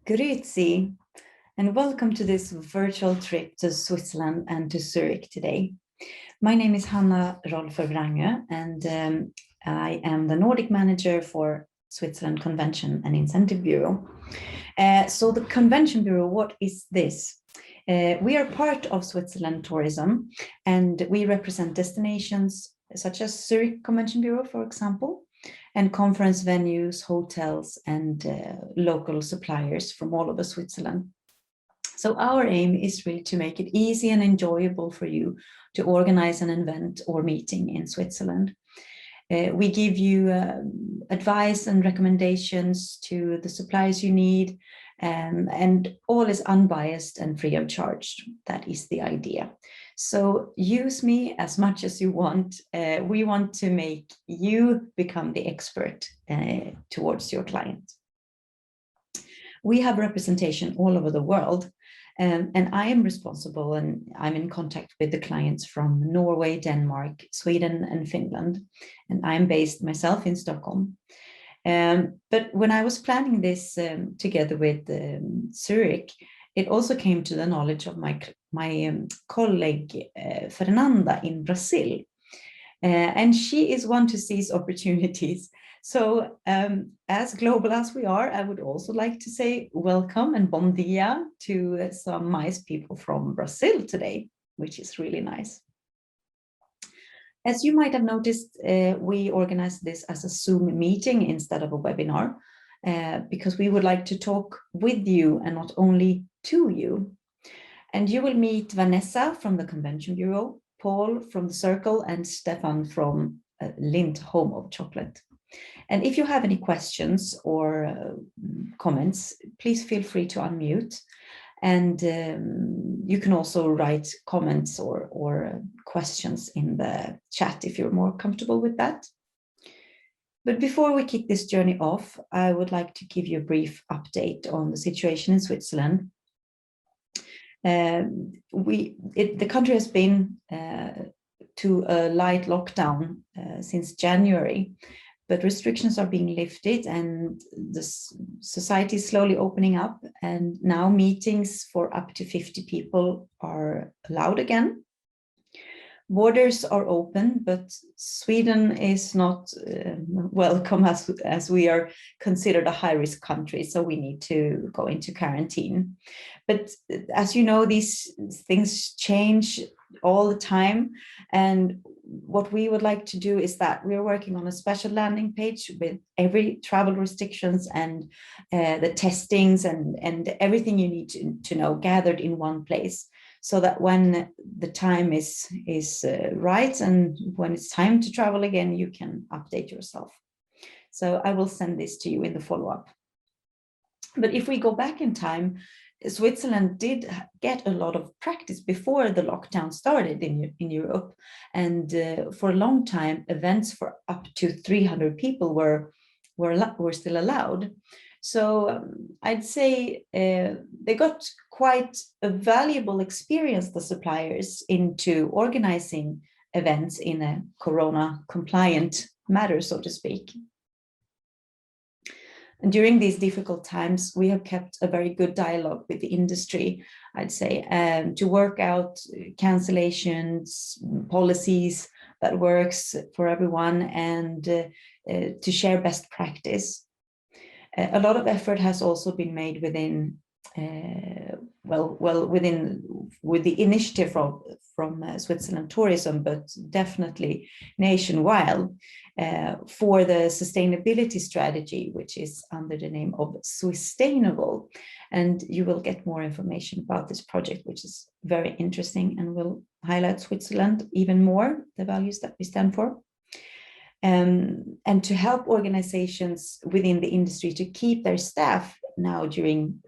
Grüezi, and welcome to this virtual trip to Switzerland and to Zurich today. My name is Hanna R for Wrangö, and I am the Nordic manager for Switzerland Convention and Incentive Bureau. So the Convention Bureau, what is this? We are part of Switzerland Tourism, and we represent destinations such as Zurich Convention Bureau, for example, and conference venues, hotels, and local suppliers from all over Switzerland. So our aim is really to make it easy and enjoyable for you to organize an event or meeting in Switzerland. We give you advice and recommendations to the suppliers you need, and all is unbiased and free of charge. That is the idea. So use me as much as you want. We want to make you become the expert towards your client. We have representation all over the world, and I am responsible and I'm in contact with the clients from Norway, Denmark, Sweden, and Finland. And I'm based myself in Stockholm. But when I was planning this together with Zurich, it also came to the knowledge of my colleague Fernanda in Brazil. And she is one to seize opportunities. So as global as we are, I would also like to say welcome and bom dia to some nice people from Brazil today, which is really nice. As you might have noticed, we organized this as a Zoom meeting instead of a webinar, because we would like to talk with you and not only to you. And you will meet Vanessa from the Convention Bureau, Paul from the Circle, and Stephan from Lindt, Home of Chocolate. And if you have any questions or comments, please feel free to unmute. And you can also write comments or questions in the chat if you're more comfortable with that. But before we kick this journey off, I would like to give you a brief update on the situation in Switzerland. The country has been to a light lockdown since January, but restrictions are being lifted and the society is slowly opening up, and now meetings for up to 50 people are allowed again. Borders are open, but Sweden is not welcome as we are considered a high-risk country, so we need to go into quarantine. But as you know, these things change all the time, and what we would like to do is that we're working on a special landing page with every travel restrictions and the testings and everything you need to know gathered in one place, so that when the time is right and when it's time to travel again, you can update yourself. So I will send this to you in the follow-up. But if we go back in time, Switzerland did get a lot of practice before the lockdown started in Europe. And for a long time, events for up to 300 people were still allowed. So I'd say they got quite a valuable experience, the suppliers, into organizing events in a corona-compliant manner, so to speak. And during these difficult times, we have kept a very good dialogue with the industry, I'd say, to work out cancellations, policies that works for everyone, and to share best practice. A lot of effort has also been made within, with the initiative from Switzerland Tourism, but definitely nationwide, for the sustainability strategy, which is under the name of Sustainable. And you will get more information about this project, which is very interesting and will highlight Switzerland even more, the values that we stand for. And to help organizations within the industry to keep their staff now during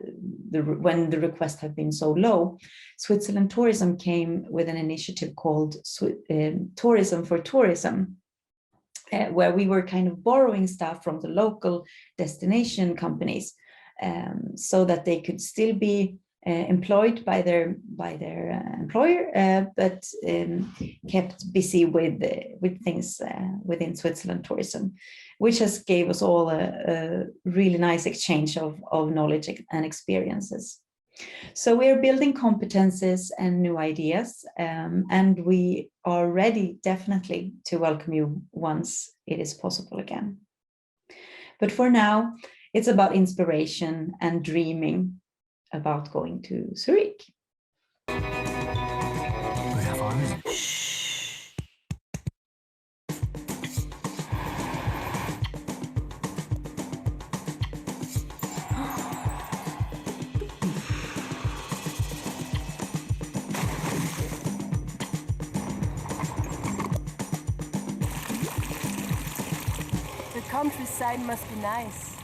when the requests have been so low, Switzerland Tourism came with an initiative called Tourism for Tourism, where we were kind of borrowing staff from the local destination companies, so that they could still be employed by their employer, but kept busy with things within Switzerland tourism, which has gave us all a really nice exchange of knowledge and experiences. So we're building competences and new ideas, and we are ready definitely to welcome you once it is possible again. But for now, it's about inspiration and dreaming about going to Zurich. The countryside must be nice.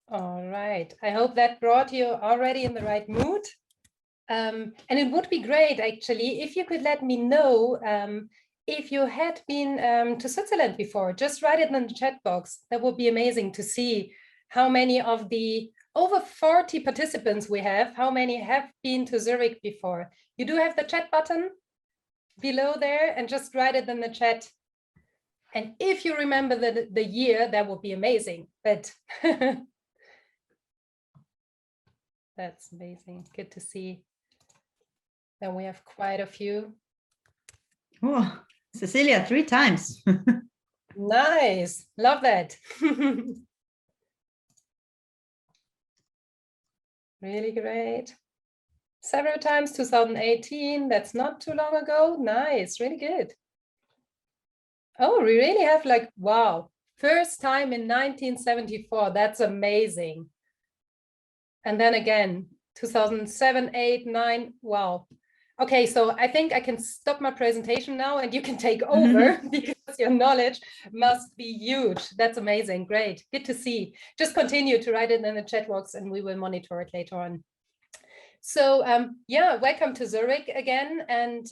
All right, I hope that brought you already in the right mood. And it would be great, actually, if you could let me know if you had been to Switzerland before. Just write it in the chat box. That would be amazing to see how many of the over 40 participants we have, how many have been to Zurich before. You do have the chat button below there, and just write it in the chat. And if you remember the year, that would be amazing. But that's amazing. Good to see. Then we have quite a few. Oh, Cecilia, 3 times. Nice. Love that. Really great. Several times, 2018. That's not too long ago. Nice. Really good. Oh, we really have like, wow. First time in 1974. That's amazing. And then again, 2007, 8, 9. Wow. Okay, so I think I can stop my presentation now and you can take over because your knowledge must be huge. That's amazing. Great. Good to see. Just continue to write it in the chat box and we will monitor it later on. So yeah, welcome to Zurich again. And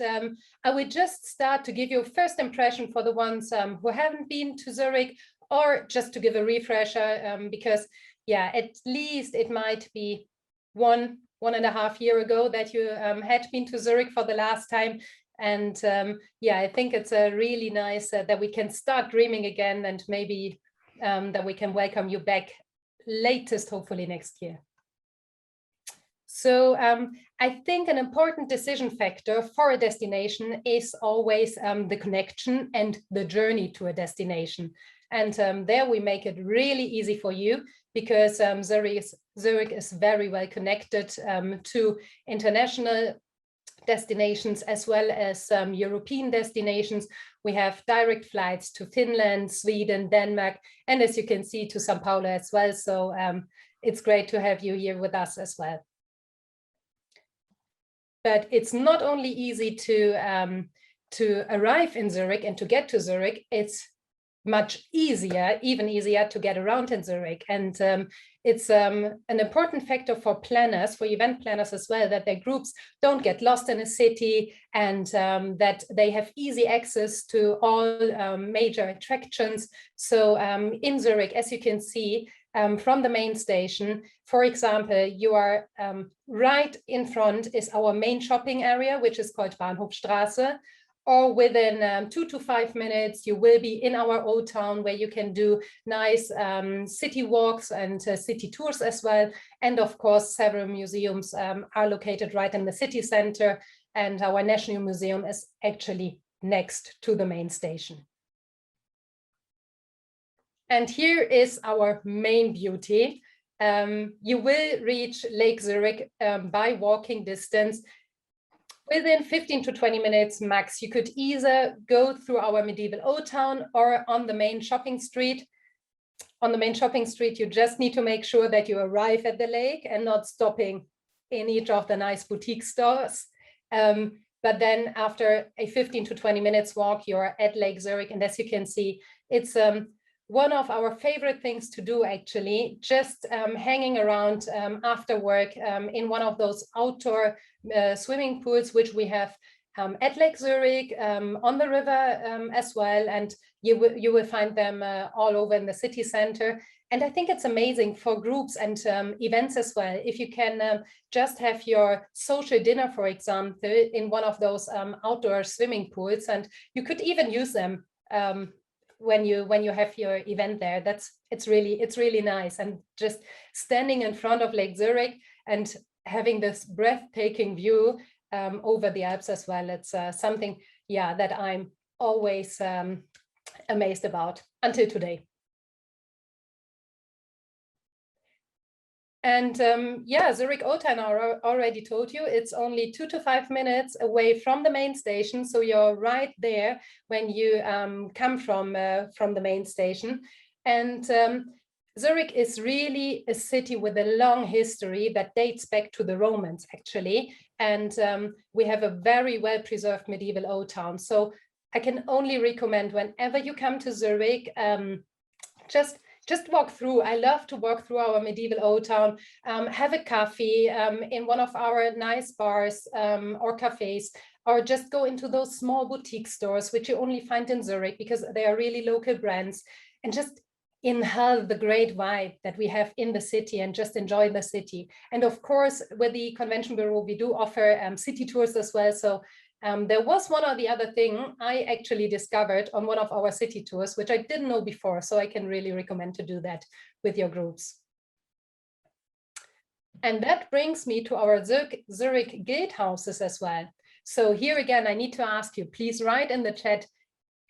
I will just start to give you a first impression for the ones who haven't been to Zurich, or just to give a refresher, because yeah, at least it might be 1.5 years ago that you had been to Zurich for the last time. And yeah, I think it's really nice that we can start dreaming again, and maybe that we can welcome you back latest, hopefully next year. So I think an important decision factor for a destination is always the connection and the journey to a destination. And there we make it really easy for you, because Zurich is very well connected to international destinations as well as European destinations. We have direct flights to Finland, Sweden, Denmark, and as you can see, to Sao Paulo as well. So it's great to have you here with us as well. But it's not only easy to arrive in Zurich and to get to Zurich, it's much easier, even easier to get around in Zurich. And it's an important factor for planners, for event planners as well, that their groups don't get lost in a city, and that they have easy access to all major attractions. So in Zurich, as you can see, from the main station, for example, you are right in front is our main shopping area, which is called Bahnhofstraße. Or within 2 to 5 minutes, you will be in our old town, where you can do nice city walks and city tours as well. And of course, several museums are located right in the city center. And our National Museum is actually next to the main station. And here is our main beauty. You will reach Lake Zurich by walking distance within 15 to 20 minutes max. You could either go through our medieval old town or on the main shopping street, on the main shopping street, you just need to make sure that you arrive at the lake and not stopping in each of the nice boutique stores. But then after a 15 to 20 minutes walk, you're at Lake Zurich. And as you can see, it's one of our favorite things to do, actually, just hanging around after work in one of those outdoor swimming pools, which we have at Lake Zurich, on the river as well. And you will find them all over in the city center. And I think it's amazing for groups and events as well. If you can just have your social dinner, for example, in one of those outdoor swimming pools, and you could even use them when you have your event there. It's really nice. And just standing in front of Lake Zurich and having this breathtaking view over the Alps as well. It's something, yeah, that I'm always amazed about until today. And yeah, Zurich Oldtown, I already told you, it's only 2 to 5 minutes away from the main station. So you're right there when you come from the main station. And Zurich is really a city with a long history that dates back to the Romans, actually. And we have a very well-preserved medieval old town. So I can only recommend, whenever you come to Zurich, just walk through. I love to walk through our medieval old town, have a coffee in one of our nice bars or cafes, or just go into those small boutique stores, which you only find in Zurich because they are really local brands, and just inhale the great vibe that we have in the city and just enjoy the city. And of course, with the Convention Bureau, we do offer city tours as well. So there was one or the other thing I actually discovered on one of our city tours, which I didn't know before. So I can really recommend to do that with your groups. And that brings me to our Zurich Gatehouses as well. So here again, I need to ask you, please write in the chat,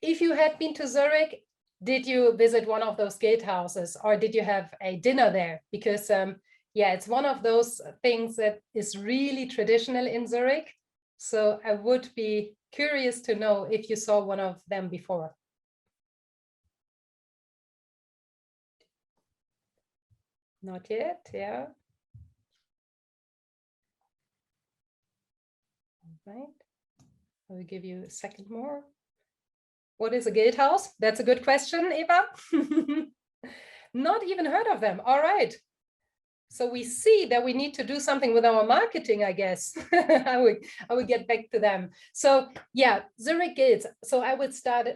if you had been to Zurich, did you visit one of those gatehouses, or did you have a dinner there? Because yeah, it's one of those things that is really traditional in Zurich. So I would be curious to know if you saw one of them before. Not yet, yeah. All right, I will give you a second more. What is a gatehouse? That's a good question, Eva. Not even heard of them. All right. So we see that we need to do something with our marketing, I guess. I would get back to them. So yeah, Zurich Guilds. So I would start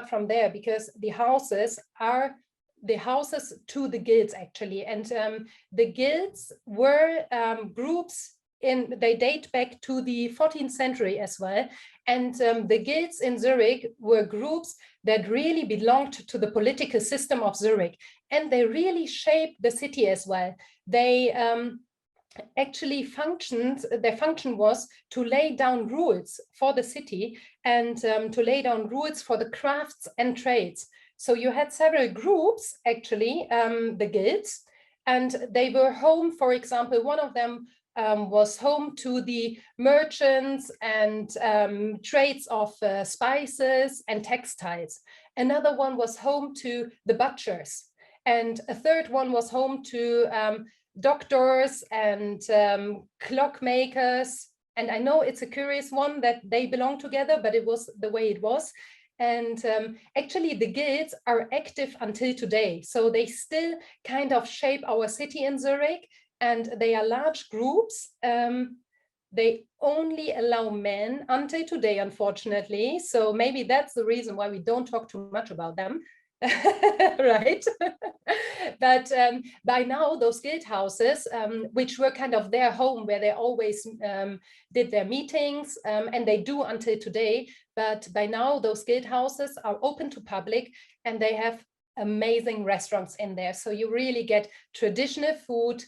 from there, because the houses are the houses to the guilds, actually. And the guilds were groups they date back to the 14th century as well. And the guilds in Zurich were groups that really belonged to the political system of Zurich. And they really shaped the city as well. They actually their function was to lay down rules for the city and to lay down rules for the crafts and trades. So you had several groups, actually, the guilds, and they were home, for example, one of them was home to the merchants and trades of spices and textiles. Another one was home to the butchers. And a third one was home to doctors and clockmakers. And I know it's a curious one that they belong together, but it was the way it was. And actually, the guilds are active until today. So they still kind of shape our city in Zurich. And they are large groups. They only allow men until today, unfortunately. So maybe that's the reason why we don't talk too much about them, right? But by now, those guild houses, which were kind of their home, where they always did their meetings, and they do until today. But by now, those guild houses are open to public, and they have amazing restaurants in there. So you really get traditional food,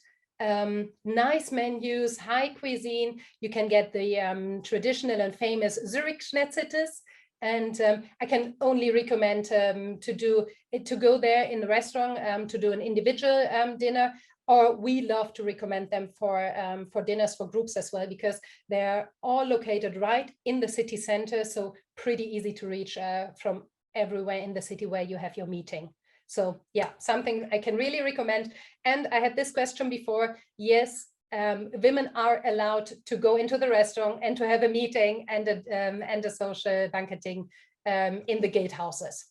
nice menus, high cuisine. You can get the traditional and famous Zurich Schnetzeltes, and I can only recommend to go there in the restaurant to do an individual dinner, or we love to recommend them for dinners for groups as well, because they're all located right in the city center, so pretty easy to reach from everywhere in the city where you have your meeting. So yeah, something I can really recommend. And I had this question before. Yes, women are allowed to go into the restaurant and to have a meeting and a social banqueting in the gatehouses.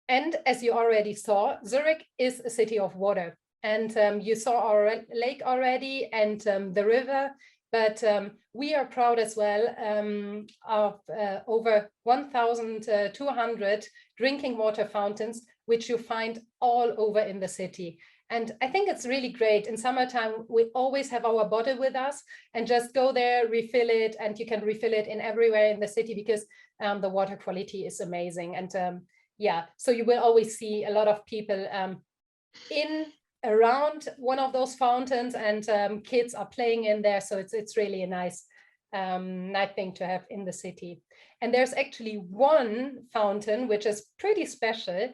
And as you already saw, Zurich is a city of water. And you saw our lake already and the river, but we are proud as well of over 1,200 drinking water fountains, which you find all over in the city. And I think it's really great. In summertime, we always have our bottle with us and just go there, refill it, and you can refill it in everywhere in the city because the water quality is amazing. And yeah, so you will always see a lot of people around one of those fountains, and kids are playing in there. So it's really a nice thing to have in the city. And there's actually one fountain which is pretty special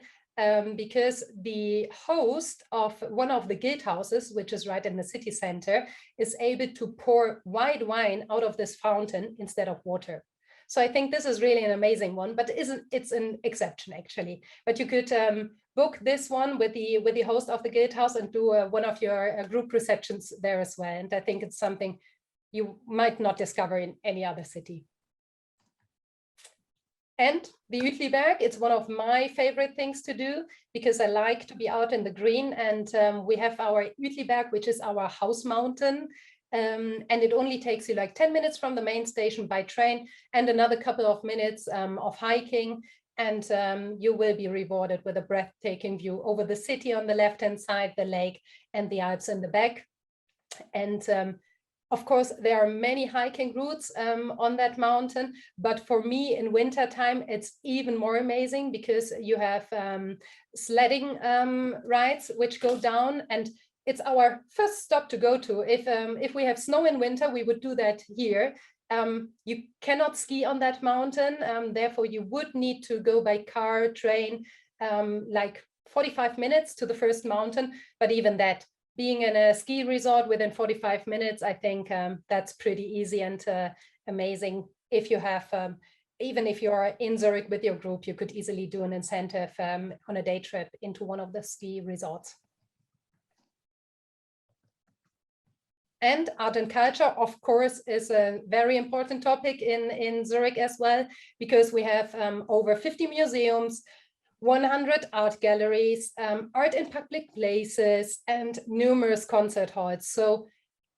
because the host of one of the gatehouses, which is right in the city center, is able to pour white wine out of this fountain instead of water. So I think this is really an amazing one, but it's an exception actually. But you could book this one with the host of the Gatehouse and do one of your group receptions there as well. And I think it's something you might not discover in any other city. And the Uetliberg, it's one of my favorite things to do because I like to be out in the green. And we have our Uetliberg, which is our house mountain. And it only takes you like 10 minutes from the main station by train and another couple of minutes of hiking. And you will be rewarded with a breathtaking view over the city on the left-hand side, the lake, and the Alps in the back. And of course, there are many hiking routes on that mountain. But for me, in winter time, it's even more amazing because you have sledding rides which go down, and it's our first stop to go to. If we have snow in winter, we would do that here. You cannot ski on that mountain, therefore you would need to go by car, train, like 45 minutes to the first mountain. But even that, being in a ski resort within 45 minutes, I think that's pretty easy and amazing. If you have, even if you are in Zurich with your group, you could easily do an incentive on a day trip into one of the ski resorts. And art and culture, of course, is a very important topic in Zurich as well, because we have over 50 museums, 100 art galleries, art in public places, and numerous concert halls. So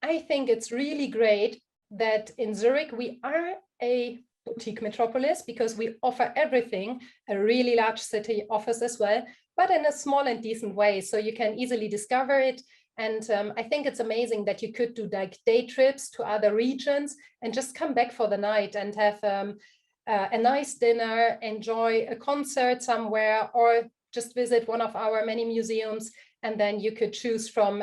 I think it's really great that in Zurich we are a boutique metropolis because we offer everything a really large city offers as well, but in a small and decent way. So you can easily discover it. And I think it's amazing that you could do like day trips to other regions and just come back for the night and have a nice dinner, enjoy a concert somewhere, or just visit one of our many museums. And then you could choose from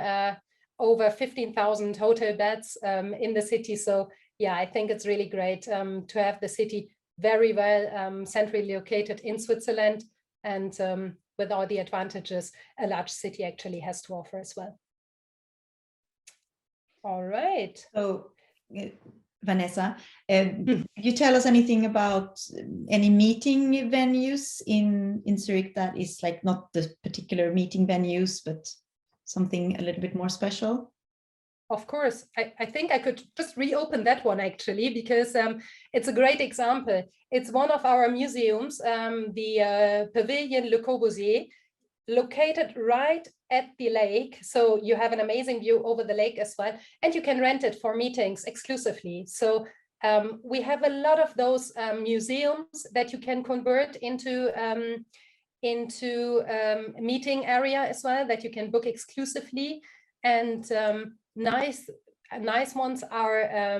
over 15,000 hotel beds in the city. So yeah, I think it's really great to have the city very well centrally located in Switzerland, and with all the advantages a large city actually has to offer as well. All right. So, Vanessa, you tell us anything about any meeting venues in Zurich that is like not the particular meeting venues, but something a little bit more special? Of course, I think I could just reopen that one actually, because it's a great example. It's one of our museums, the Pavilion Le Corbusier, located right at the lake. So you have an amazing view over the lake as well, and you can rent it for meetings exclusively. So we have a lot of those museums that you can convert into meeting area as well, that you can book exclusively. And nice ones are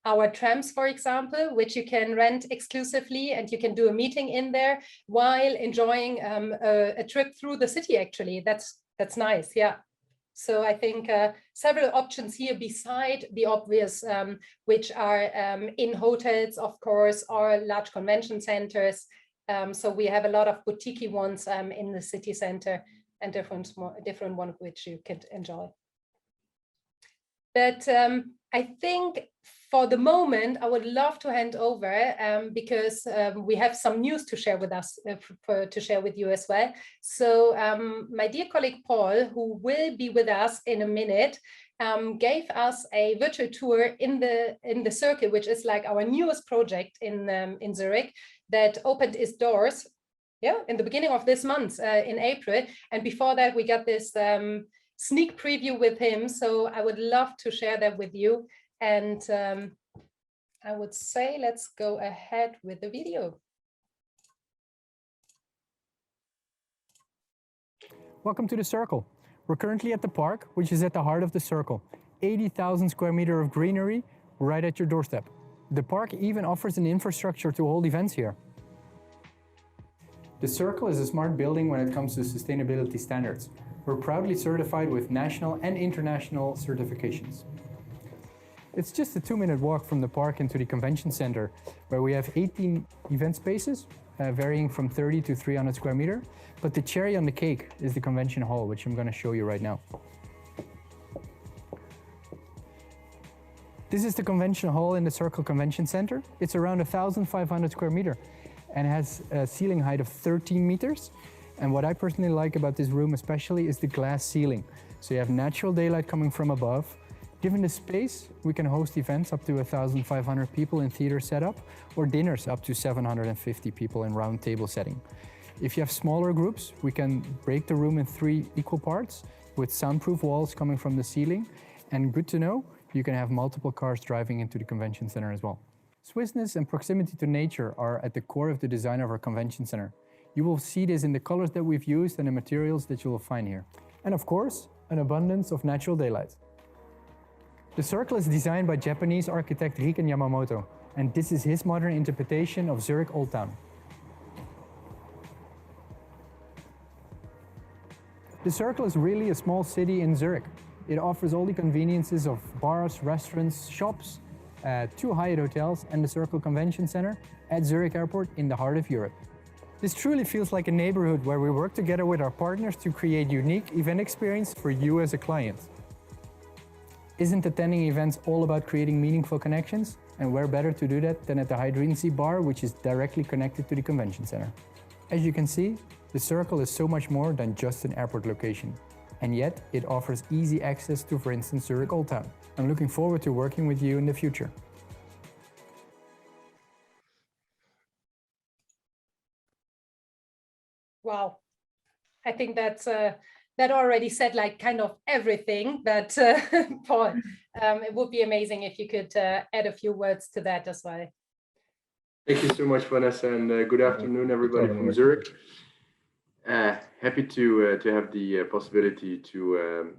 our trams, for example, which you can rent exclusively, and you can do a meeting in there while enjoying a trip through the city. Actually, that's nice. Yeah. So I think several options here beside the obvious, which are in hotels, of course, or large convention centers. So we have a lot of boutique ones in the city center, and different ones which you can enjoy. But I think for the moment, I would love to hand over because we have some news to share with us, to share with you as well. So my dear colleague Paul, who will be with us in a minute, gave us a virtual tour in the circle, which is like our newest project in Zurich that opened its doors, yeah, in the beginning of this month, in April. And before that, we got this sneak preview with him. So I would love to share that with you. And I would say, let's go ahead with the video. Welcome to the Circle. We're currently at the park, which is at the heart of the Circle. 80,000 square meters of greenery right at your doorstep. The park even offers an infrastructure to hold events here. The Circle is a smart building when it comes to sustainability standards. We're proudly certified with national and international certifications. It's just a 2-minute walk from the park into the convention center, where we have 18 event spaces, varying from 30 to 300 square meters. But the cherry on the cake is the convention hall, which I'm going to show you right now. This is the convention hall in the Circle Convention Center. It's around 1,500 square meters and has a ceiling height of 13 meters. And what I personally like about this room especially is the glass ceiling. So you have natural daylight coming from above. Given the space, we can host events up to 1,500 people in theater setup or dinners up to 750 people in round table setting. If you have smaller groups, we can break the room in 3 equal parts with soundproof walls coming from the ceiling. And good to know, you can have multiple cars driving into the convention center as well. Swissness and proximity to nature are at the core of the design of our convention center. You will see this in the colors that we've used and the materials that you will find here. And of course, an abundance of natural daylight. The Circle is designed by Japanese architect Riken Yamamoto, and this is his modern interpretation of Zurich Old Town. The Circle is really a small city in Zurich. It offers all the conveniences of bars, restaurants, shops, 2 Hyatt hotels and the Circle Convention Center at Zurich Airport in the heart of Europe. This truly feels like a neighborhood where we work together with our partners to create unique event experience for you as a client. Isn't attending events all about creating meaningful connections? And where better to do that than at the Hydrency Bar, which is directly connected to the convention center. As you can see, the Circle is so much more than just an airport location. And yet, it offers easy access to, for instance, Zurich Old Town. I'm looking forward to working with you in the future. Wow, I think that's that already said like kind of everything. But Paul, it would be amazing if you could add a few words to that as well. Thank you so much, Vanessa, and good afternoon, everybody from Zurich. Happy to have the possibility to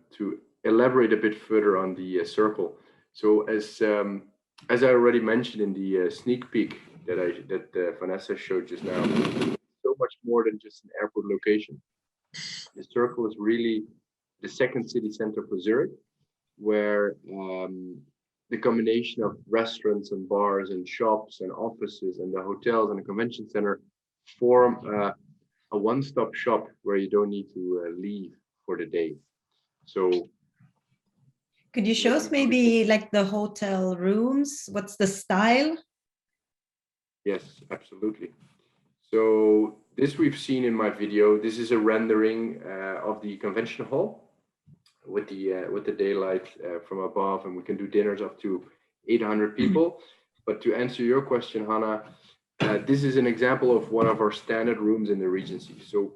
elaborate a bit further on the Circle. So as I already mentioned in the sneak peek that Vanessa showed just now, so much more than just an airport location. The Circle is really the second city center for Zurich, where the combination of restaurants and bars and shops and offices and the hotels and the convention center form a one-stop shop where you don't need to leave for the day. So could you show us maybe like the hotel rooms? What's the style? Yes, absolutely. So this we've seen in my video. This is a rendering of the convention hall with the daylight from above, and we can do dinners up to 800 people. But to answer your question, Hanna, this is an example of one of our standard rooms in the Regency. So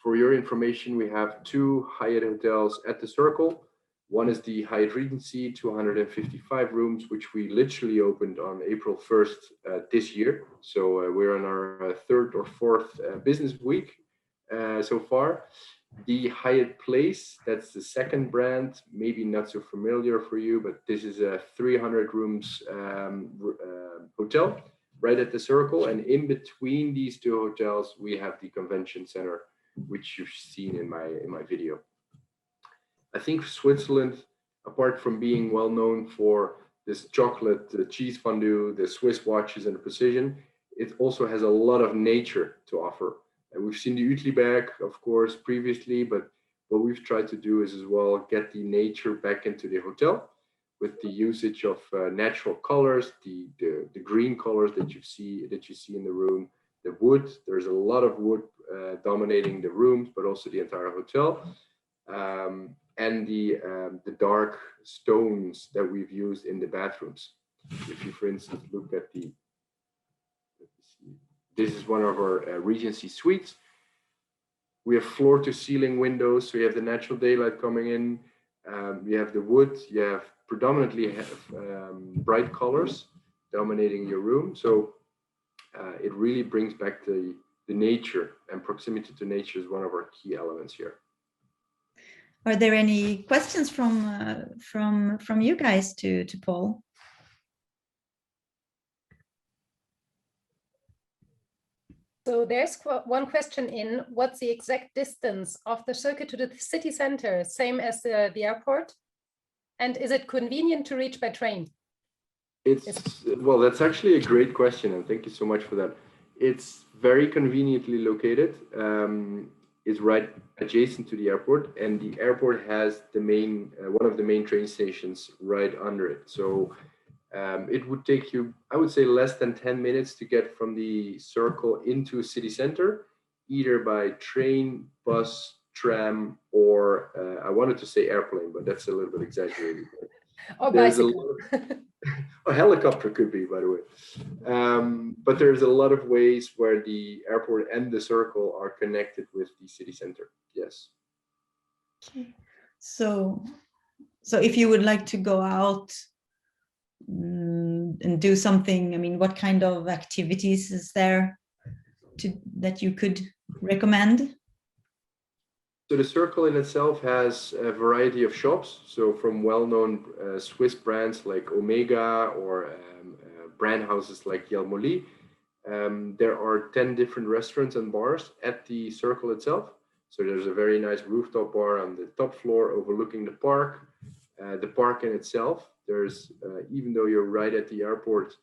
for your information, we have 2 Hyatt hotels at the Circle. One is the Hyatt Regency, 255 rooms, which we literally opened on April 1st this year. So we're on our 3rd or 4th business week so far. The Hyatt Place, that's the second brand, maybe not so familiar for you, but this is a 300 rooms hotel right at the Circle. And in between these 2 hotels, we have the convention center, which you've seen in my video. I think Switzerland, apart from being well known for this chocolate, the cheese fondue, the Swiss watches and the precision, it also has a lot of nature to offer. And we've seen the Uetliberg, of course, previously, but what we've tried to do is as well get the nature back into the hotel. with the usage of natural colors, the green colors that you see in the room, the wood. There's a lot of wood dominating the rooms, but also the entire hotel, and the dark stones that we've used in the bathrooms. If you, for instance, look at this is one of our Regency suites. We have floor-to-ceiling windows, so you have the natural daylight coming in. You have the wood. You have predominantly bright colors dominating your room. So it really brings back the nature, and proximity to nature is one of our key elements here. Are there any questions from you guys to Paul? So there's one question in: what's the exact distance of the circuit to the city center, same as the airport? And is it convenient to reach by train? Well, that's actually a great question, and thank you so much for that. It's very conveniently located. It's right adjacent to the airport, and the airport has the main one of the main train stations right under it. So it would take you, I would say, less than 10 minutes to get from the circle into city center, either by train, bus, tram, or I wanted to say airplane, but that's a little bit exaggerated. Or bicycle. A helicopter could be, by the way. But there's a lot of ways where the airport and the circle are connected with the city center. Yes. Okay. So if you would like to go out and do something, I mean, what kind of activities is there that you could recommend? So the circle in itself has a variety of shops. So from well-known Swiss brands like Omega or brand houses like Jelmoli. There are 10 different restaurants and bars at the circle itself. So there's a very nice rooftop bar on the top floor overlooking the park. The park in itself, there's, even though you're right at the airport,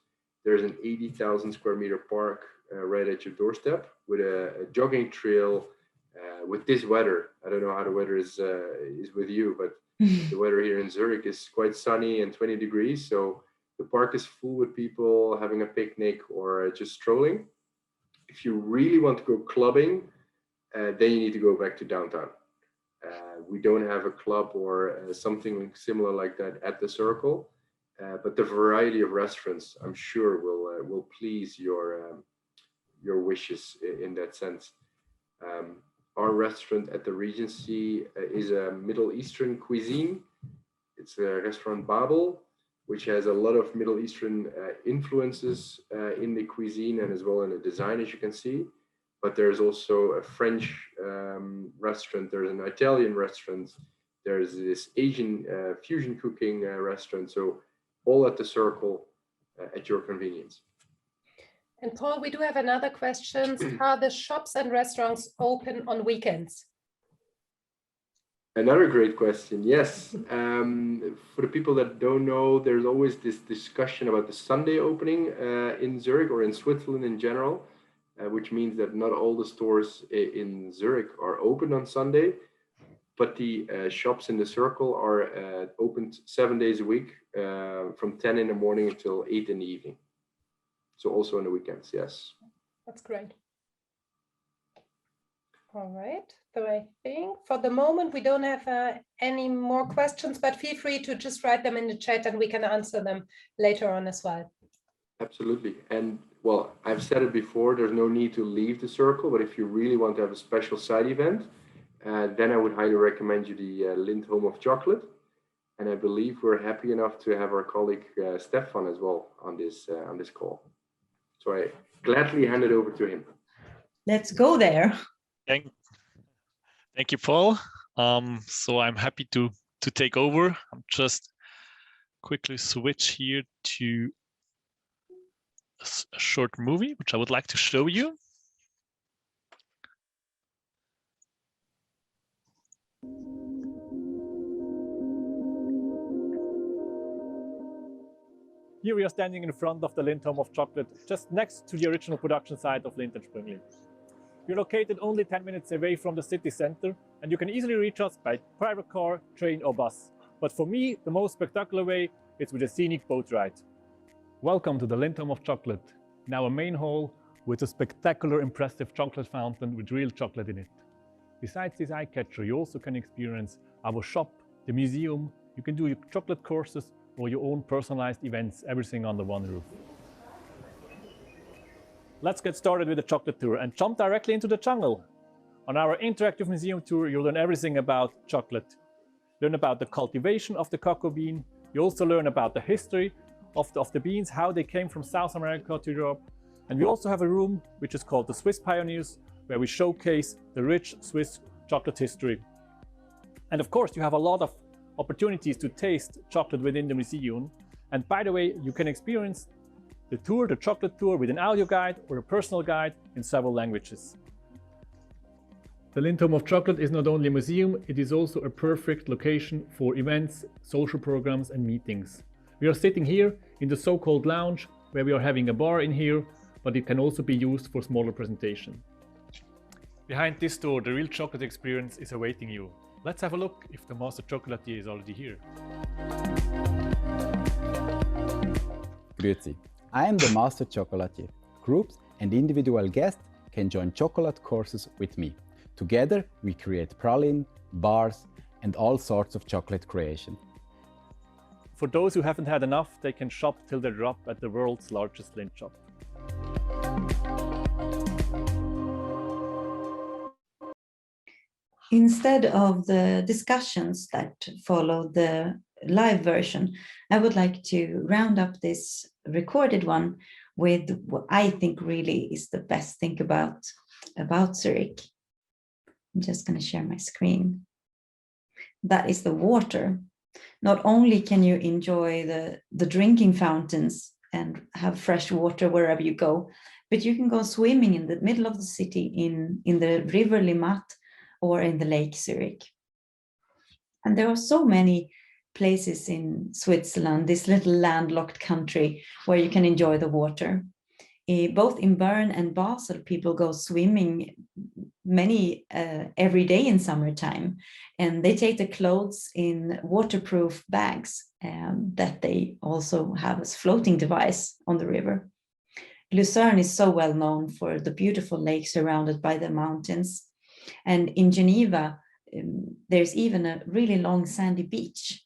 there's an 80,000 square meter park right at your doorstep with a jogging trail. With this weather, I don't know how the weather is with you, but the weather here in Zurich is quite sunny and 20 degrees. So the park is full with people having a picnic or just strolling. If you really want to go clubbing, then you need to go back to downtown. We don't have a club or something similar like that at the circle, but the variety of restaurants, I'm sure, will please your wishes in that sense. Our restaurant at the Regency is a Middle Eastern cuisine. It's a restaurant Babel, which has a lot of Middle Eastern influences in the cuisine and as well in the design, as you can see. But there's also a French restaurant, there's an Italian restaurant, there's this Asian fusion cooking restaurant. So all at the circle at your convenience. And Paul, we do have another question. Are the shops and restaurants open on weekends? Another great question. Yes. For the people that don't know, there's always this discussion about the Sunday opening in Zurich or in Switzerland in general, which means that not all the stores in Zurich are open on Sunday, but the shops in the circle are opened 7 days a week from 10 in the morning until 8 in the evening. So also on the weekends, yes. That's great. All right. So I think for the moment we don't have any more questions, but feel free to just write them in the chat and we can answer them later on as well. Absolutely. And well, I've said it before, there's no need to leave the circle, but if you really want to have a special side event, then I would highly recommend you the Lindt Home of Chocolate. And I believe we're happy enough to have our colleague Stephan as well on this call. So I gladly hand it over to him. Let's go there. Thank you, Paul. So I'm happy to take over. I'm just quickly switch here to a short movie, which I would like to show you. Here we are standing in front of the Lindt Home of Chocolate, just next to the original production site of Lindt & Sprüngli. We're located only 10 minutes away from the city center, and you can easily reach us by private car, train or bus. But for me, the most spectacular way it's with a scenic boat ride. Welcome to the Lindt Home of Chocolate, now a main hall with a spectacular, impressive chocolate fountain with real chocolate in it. Besides this eye-catcher, you also can experience our shop, the museum, you can do your chocolate courses or your own personalized events, everything under one roof. Let's get started with the chocolate tour and jump directly into the jungle. On our interactive museum tour, you'll learn everything about chocolate. Learn about the cultivation of the cocoa bean. You also learn about the history of the beans, how they came from South America to Europe. And we also have a room which is called the Swiss Pioneers, where we showcase the rich Swiss chocolate history. And of course, you have a lot of opportunities to taste chocolate within the museum. And by the way, you can experience the tour, the chocolate tour, with an audio guide or a personal guide in several languages. The Lindt Home of Chocolate is not only a museum, it is also a perfect location for events, social programs and meetings. We are sitting here in the so-called lounge, where we are having a bar in here, but it can also be used for smaller presentation. Behind this door, the real chocolate experience is awaiting you. Let's have a look if the master chocolatier is already here. Grüezi. I am the master chocolatier. Groups and individual guests can join chocolate courses with me. Together, we create praline, bars, and all sorts of chocolate creation. For those who haven't had enough, they can shop till they drop at the world's largest Lindt shop. Instead of the discussions that follow the live version, I would like to round up this recorded one with what I think really is the best thing about Zurich. I'm just going to share my screen. That is the water. Not only can you enjoy the drinking fountains and have fresh water wherever you go, but you can go swimming in the middle of the city in the river Limmat or in the lake Zurich. And there are so many places in Switzerland, this little landlocked country, where you can enjoy the water. Both in Bern and Basel, people go swimming many every day in summertime, and they take the clothes in waterproof bags that they also have as floating device on the river. Lucerne is so well known for the beautiful lake surrounded by the mountains. And in Geneva, there's even a really long sandy beach.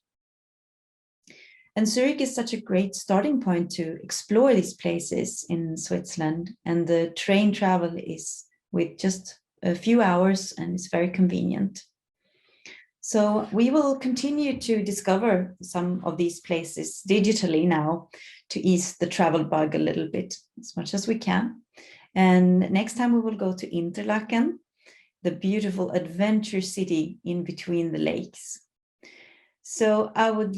And Zurich is such a great starting point to explore these places in Switzerland. And the train travel is with just a few hours and it's very convenient. So we will continue to discover some of these places digitally now to ease the travel bug a little bit, as much as we can. And next time we will go to Interlaken, the beautiful adventure city in between the lakes. So I would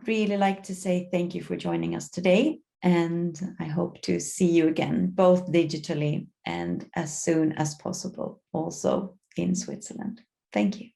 really like to say thank you for joining us today, and I hope to see you again, both digitally and as soon as possible, also in Switzerland. Thank you.